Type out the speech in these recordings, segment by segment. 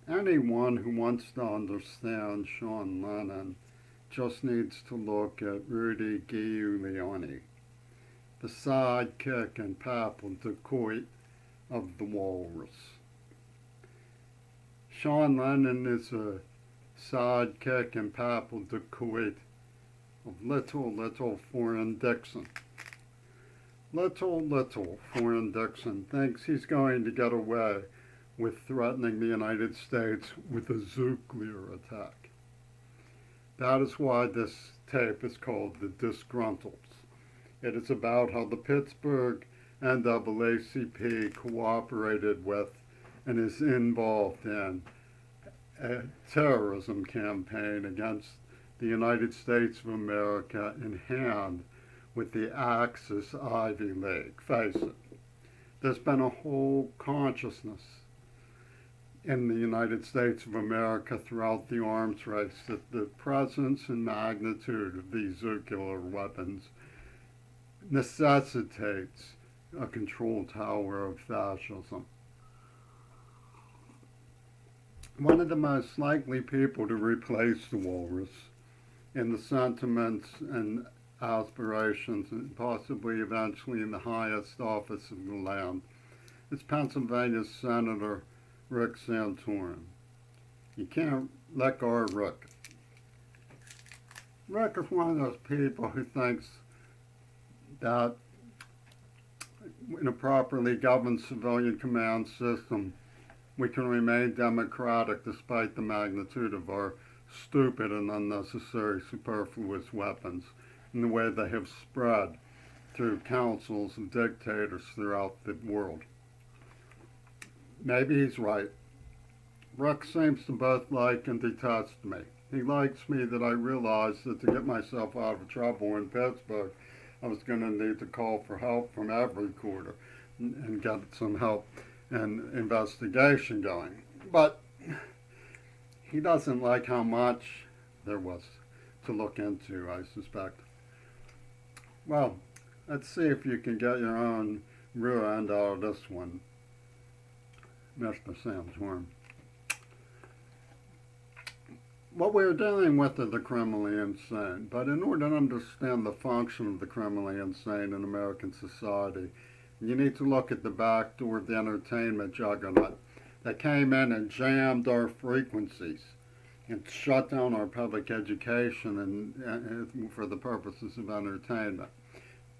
Anyone who wants to understand Sean Lennon just needs to look at Rudy Giuliani, the sidekick and papal dacoit of the Walrus. Sean Lennon is a sidekick and papal dacoit of little foreign Dixon. Little foreign Dixon thinks he's going to get away with threatening the United States with a nuclear attack. That is why this tape is called The Disgruntleds. It is about how the Pittsburgh NAACP cooperated with and is involved in a terrorism campaign against the United States of America in hand with the Axis Ivy League. Face it, there's been a whole consciousness in the United States of America throughout the arms race that the presence and magnitude of these nuclear weapons necessitates a control tower of fascism. One of the most likely people to replace the walrus in the sentiments and aspirations and possibly eventually in the highest office of the land is Pennsylvania Senator Rick Santorum. You can't let go of Rick. Rick is one of those people who thinks that in a properly governed civilian command system, we can remain democratic despite the magnitude of our stupid and unnecessary superfluous weapons and the way they have spread through councils of dictators throughout the world. Maybe he's right. Rick seems to both like and detest me. He likes me that I realized that to get myself out of trouble in Pittsburgh, I was going to need to call for help from every quarter and get some help and investigation going. But he doesn't like how much there was to look into, I suspect. Well, let's see if you can get your own rear end out of this one, Mr. Santorum. What we're dealing with is the criminally insane, but in order to understand the function of the criminally insane in American society, you need to look at the back door of the entertainment juggernaut that came in and jammed our frequencies and shut down our public education and for the purposes of entertainment.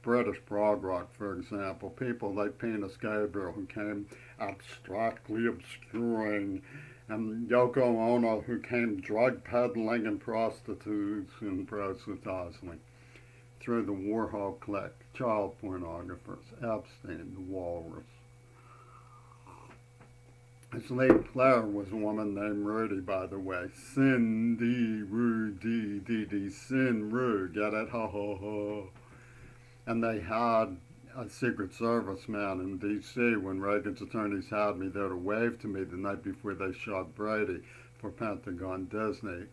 British prog rock, for example, people like Penis Gabriel who came abstractly obscuring, and Yoko Ono who came drug peddling and prositizing through the Warhol clique, child pornographers, Epstein, the Walrus. His lead player was a woman named Rudy, by the way. Cindy Rudy Dee Sin Ru, get it? Ha ha ha. And they had a Secret Service man in D.C. when Reagan's attorneys had me there to wave to me the night before they shot Brady for Pentagon Disney,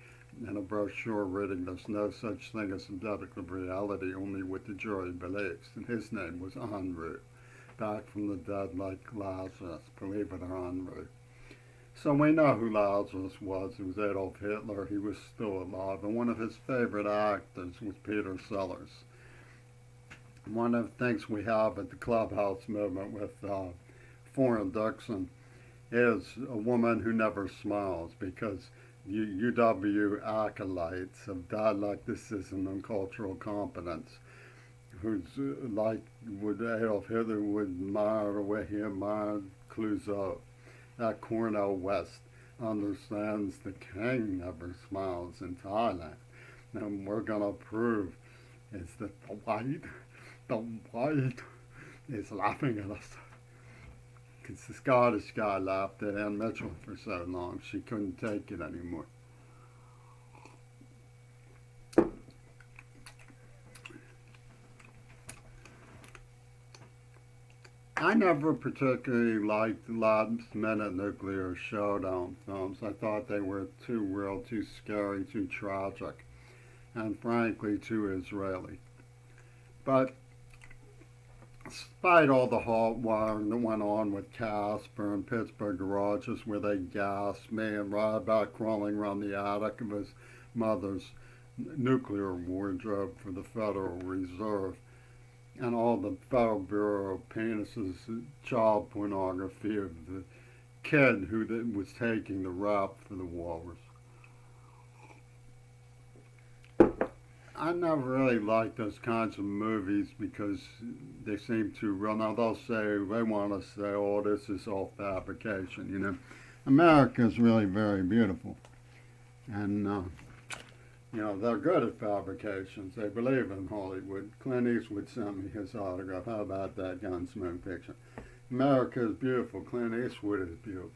and a brochure reading there's no such thing as objective reality, only what the jury believes. And his name was Henri, back from the dead like Lazarus, believe it or Henri. So we know who Lazarus was. It was Adolf Hitler. He was still alive. And one of his favorite actors was Peter Sellers. One of the things we have at the Clubhouse movement with Foreign Dixon is a woman who never smiles, because UW acolytes of dialecticism and cultural competence, who's like would Adolf Hitler would admire the way he admired Clouseau. That Cornel West understands the king never smiles in Thailand. And we're going to prove is that the white is laughing at us. Because the Scottish guy laughed at Ann Mitchell for so long, she couldn't take it anymore. I never particularly liked last-minute nuclear showdown films. I thought they were too real, too scary, too tragic, and frankly too Israeli. But Despite all the hot wiring that went on with Casper and Pittsburgh garages where they gassed me and Ryback crawling around the attic of his mother's nuclear wardrobe for the Federal Reserve, and all the Federal Bureau of Penises child pornography of the kid who was taking the rap for the Walrus. I never really liked those kinds of movies because they seem too real. Now they'll say, they want to say, oh, this is all fabrication, you know. America is really very beautiful. And, they're good at fabrications. They believe in Hollywood. Clint Eastwood sent me his autograph. How about that Gunsmoke picture? America is beautiful. Clint Eastwood is beautiful.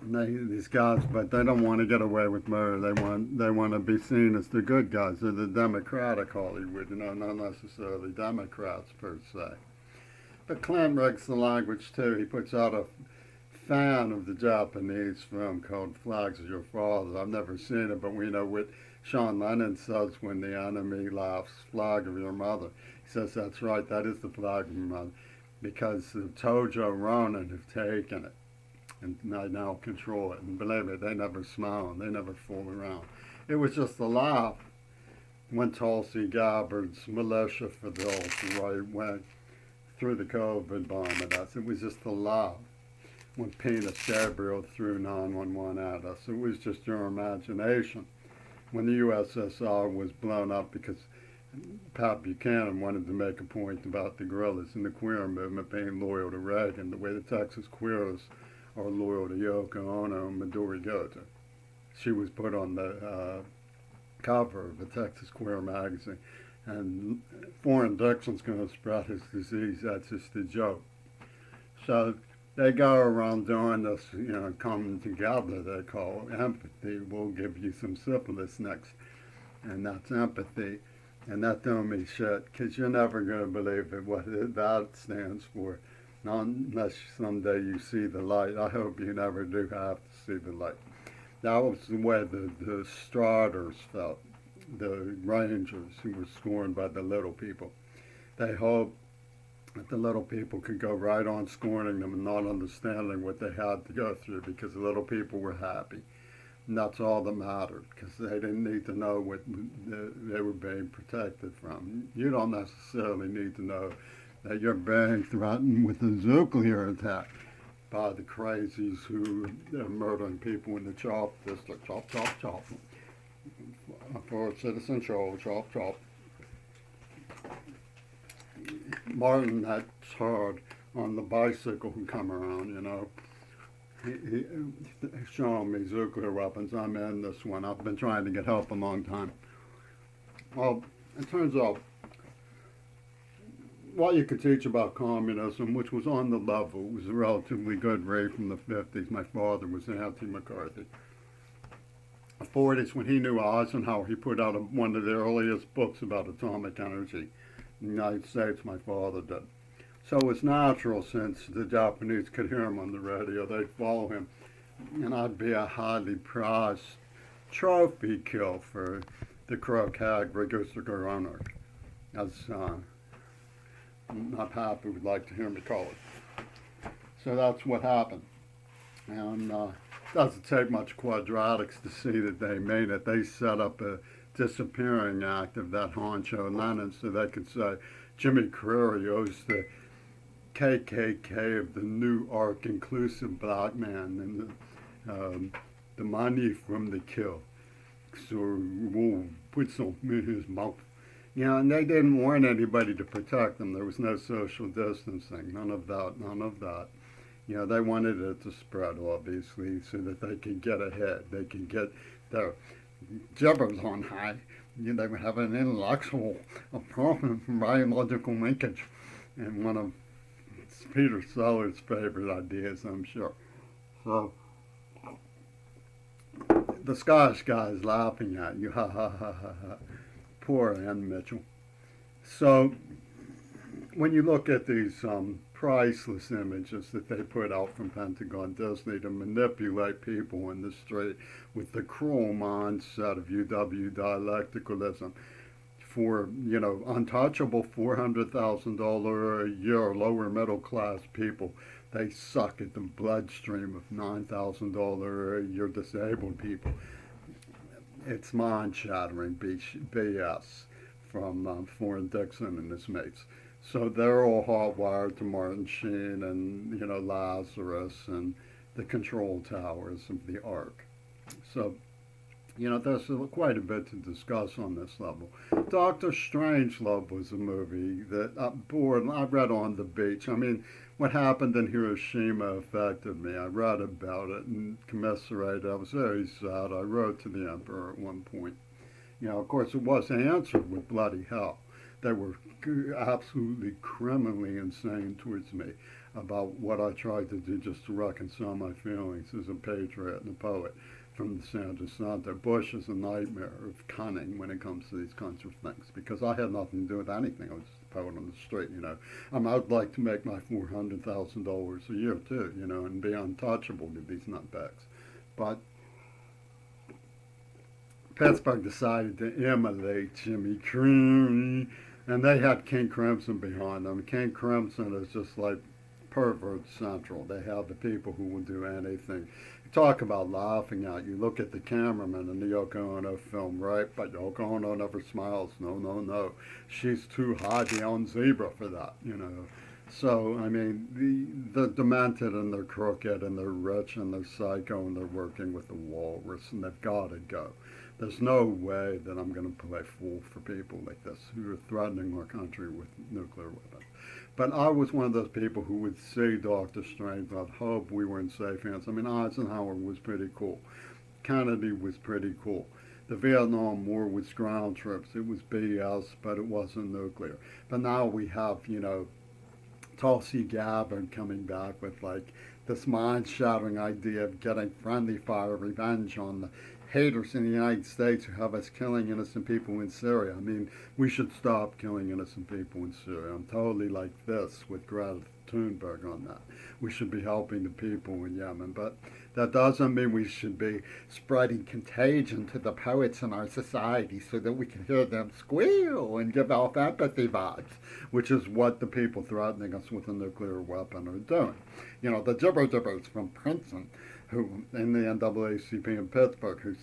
These guys, but they don't want to get away with murder. They want to be seen as the good guys. They're the Democratic Hollywood, not necessarily Democrats per se. But Clint breaks the language too. He puts out a fan of the Japanese film called Flags of Your Father. I've never seen it, but we know what Sean Lennon says when the enemy laughs, flag of your mother. He says, that's right, that is the flag of your mother, because the Tojo Ronin have taken it and they now control it. And believe me, they never smile, they never fool around. It was just a laugh when Tulsi Gabbard's militia for the right wing threw the COVID bomb at us. It was just a laugh when Penis Gabriel threw 911 at us. It was just your imagination. When the USSR was blown up because Pat Buchanan wanted to make a point about the guerrillas and the queer movement being loyal to Reagan, the way the Texas queers are loyal to Yoko Ono and Midori Goto. She was put on the cover of the Texas Queer magazine. And Foreign Dixon's going to spread his disease. That's just a joke. So they go around doing this, coming together, they call empathy. We'll give you some syphilis next. And that's empathy. And that don't mean shit, because you're never going to believe it, what that stands for. Not unless someday you see the light. I hope you never do have to see the light. That was the way the Striders felt, the Rangers who were scorned by the little people. They hoped that the little people could go right on scorning them and not understanding what they had to go through, because the little people were happy. And that's all that mattered, because they didn't need to know what they were being protected from. You don't necessarily need to know that you're being threatened with a nuclear attack by the crazies who are murdering people in the Chop District. Chop, chop, chop. For Citizen Show, chop, chop. Martin, that turd on the bicycle who come around, he showing me nuclear weapons. I'm in this one. I've been trying to get help a long time. Well, it turns out what you could teach about communism, which was on the level, was a relatively good read from the 50s. My father was anti-McCarthy. The 40s, when he knew Eisenhower, he put out one of the earliest books about atomic energy in the United States. My father did. So it was natural, since the Japanese could hear him on the radio, they'd follow him. And I'd be a highly prized trophy kill for the Krokag Register as not happy would like to hear me call it. So that's what happened. And doesn't take much quadratics to see that they made it. They set up a disappearing act of that honcho Lennon so they could say Jimmy Carrere owes the KKK of the New Ark inclusive black man and the money from the kill. So we'll put some in his mouth. And they didn't want anybody to protect them. There was no social distancing, none of that. They wanted it to spread, obviously, so that they could get ahead. They could get their gibbers on high. They would have an intellectual problem from biological linkage. And one of Peter Sellers' favorite ideas, I'm sure. So, the Scottish guy is laughing at you, ha ha ha ha ha. Poor Ann Mitchell. So, when you look at these priceless images that they put out from Pentagon Disney to manipulate people in the street with the cruel mindset of UW dialecticalism, for, untouchable $400,000 a year lower middle class people. They suck at the bloodstream of $9,000 a year disabled people. It's mind-shattering BS from Foreign Dixon and his mates. So they're all hardwired to Martin Sheen and, Lazarus and the control towers of the Ark. So, there's quite a bit to discuss on this level. Doctor Strangelove was a movie that I read on the beach. I mean, what happened in Hiroshima affected me. I read about it and commiserated. I was very sad. I wrote to the Emperor at one point. Of course, it was answered with bloody hell. They were absolutely criminally insane towards me about what I tried to do just to reconcile my feelings as a patriot and a poet from the Sandra Santa. Bush is a nightmare of cunning when it comes to these kinds of things because I had nothing to do with anything. I was just a poet on the street, I'd like to make my $400,000 a year too, and be untouchable to these nutbags. But Pittsburgh decided to emulate Jimmy Cream, and they had King Crimson behind them. King Crimson is just like pervert central. They have the people who will do anything. You talk about laughing at. You look at the cameraman in the Yoko Ono film, right? But Yoko Ono never smiles. No, no, no. She's too high beyond zebra for that, So, I mean, they're demented and they're crooked and they're rich and they're psycho and they're working with the walrus and they've got to go. There's no way that I'm going to play fool for people like this who are threatening our country with nuclear weapons. But I was one of those people who would see Dr. Strange. I'd hope we were in safe hands. I mean, Eisenhower was pretty cool. Kennedy was pretty cool. The Vietnam War was ground troops. It was BS, but it wasn't nuclear. But now we have, Tulsi Gabbard coming back with like this mind-shattering idea of getting friendly fire revenge on the haters in the United States who have us killing innocent people in Syria. I mean, we should stop killing innocent people in Syria. I'm totally like this with Greta Thunberg on that. We should be helping the people in Yemen, but that doesn't mean we should be spreading contagion to the poets in our society so that we can hear them squeal and give off empathy vibes, which is what the people threatening us with a nuclear weapon are doing. The gibber-gibbers from Princeton, who in the NAACP in Pittsburgh, who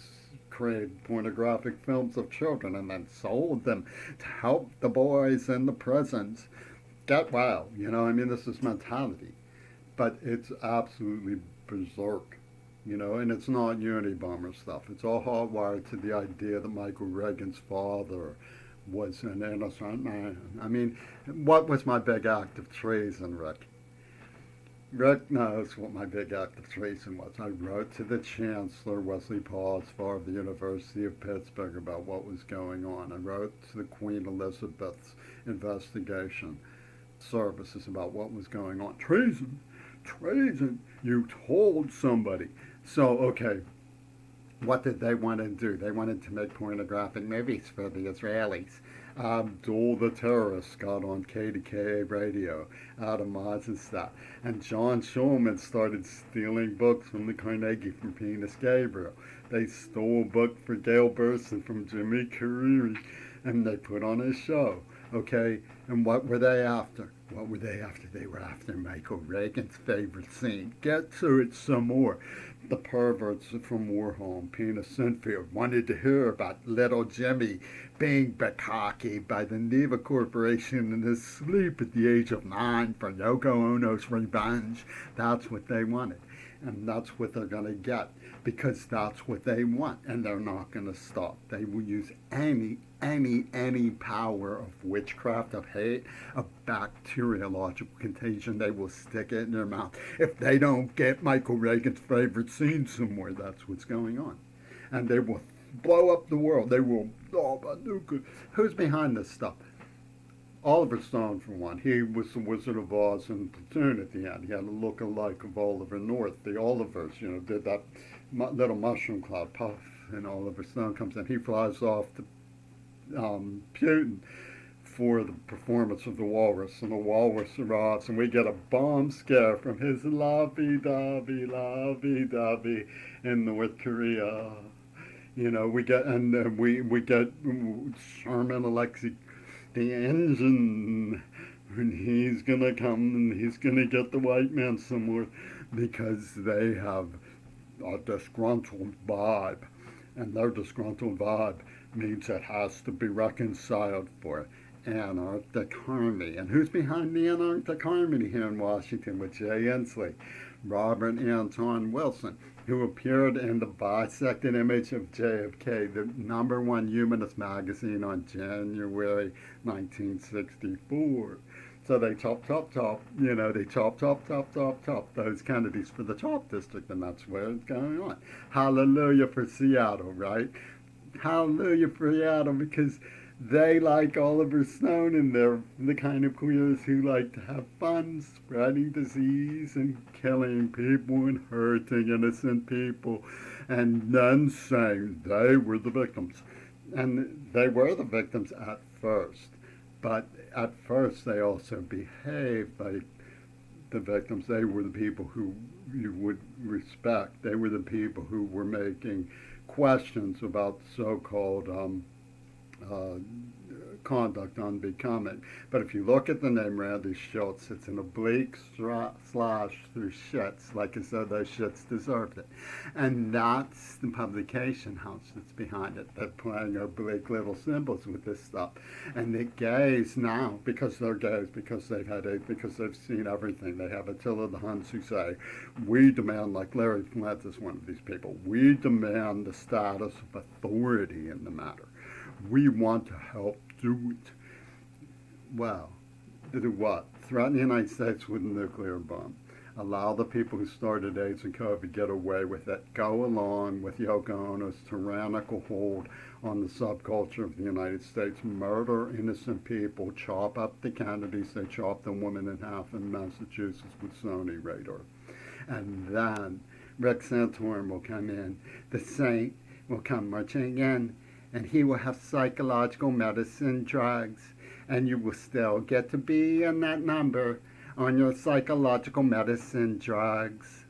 created pornographic films of children and then sold them to help the boys in the prisons get well. This is mentality. But it's absolutely berserk, and it's not Unabomber stuff. It's all hardwired to the idea that Michael Reagan's father was an innocent man. I mean, what was my big act of treason, Rick? Rick knows what my big act of treason was. I wrote to the Chancellor, Wesley Pawsfar of the University of Pittsburgh, about what was going on. I wrote to the Queen Elizabeth's investigation services about what was going on. Treason? Treason? You told somebody. So, okay, what did they want to do? They wanted to make pornographic movies for the Israelis. Abdul the terrorist got on KDKA radio out of Mazenstat. And John Schulman started stealing books from the Carnegie from Penis Gabriel. They stole a book for Gail Burson from Jimmy Carrere, and they put on a show. Okay, and what were they after? What were they after? They were after Michael Reagan's favorite scene. Get to it some more. The perverts from Warhol, Pina Sinfield, wanted to hear about little Jimmy being bukkake by the Neva Corporation in his sleep at the age of 9 for Yoko Ono's revenge. That's what they wanted. And that's what they're going to get, because that's what they want, and they're not going to stop. They will use any power of witchcraft, of hate, of bacteriological contagion. They will stick it in their mouth. If they don't get Michael Reagan's favorite scene somewhere, that's what's going on. And they will blow up the world. They will, who's behind this stuff? Oliver Stone, for one. He was the Wizard of Oz in Platoon at the end. He had a look-alike of Oliver North. The Olivers, did that little mushroom cloud puff, and Oliver Stone comes in. He flies off to Putin for the performance of the walrus, and the walrus arrives, and we get a bomb scare from his lovey-dovey in North Korea. We get we get Sherman Alexei, the engine, and he's gonna come and he's gonna get the white man somewhere because they have a disgruntled vibe, and their disgruntled vibe means it has to be reconciled for anarchic harmony. And who's behind the anarchic harmony here in Washington with Jay Inslee? Robert Anton Wilson, who appeared in the bisected image of JFK, the #1 humanist magazine on January 1964. So they they chop those Kennedys for the chop district, and that's where it's going on. Hallelujah for Seattle, right? Hallelujah for Seattle, because they, like Oliver Stone, and they're the kind of queers who like to have fun spreading disease and killing people and hurting innocent people, and then saying they were the victims. And they were the victims at first, but at first they also behaved like the victims. They were the people who you would respect. They were the people who were making questions about so-called uh, conduct unbecoming. But if you look at the name Randy Schultz, it's an oblique slash through shits, like I said, those shits deserved it. And that's the publication house that's behind it. They're playing oblique little symbols with this stuff. And the gays now, because they're gays, because they've had AIDS, because they've seen everything, they have Attila the Huns who say, we demand, like Larry Flint is one of these people, we demand the status of authority in the matter. We want to help do it. Well, to do what? Threaten the United States with a nuclear bomb. Allow the people who started AIDS and COVID get away with it. Go along with Yoko Ono's tyrannical hold on the subculture of the United States. Murder innocent people. Chop up the Kennedys. They chopped the woman in half in Massachusetts with Sony radar. And then Rick Santorum will come in. The saint will come marching in, and he will have psychological medicine drugs, and you will still get to be in that number on your psychological medicine drugs.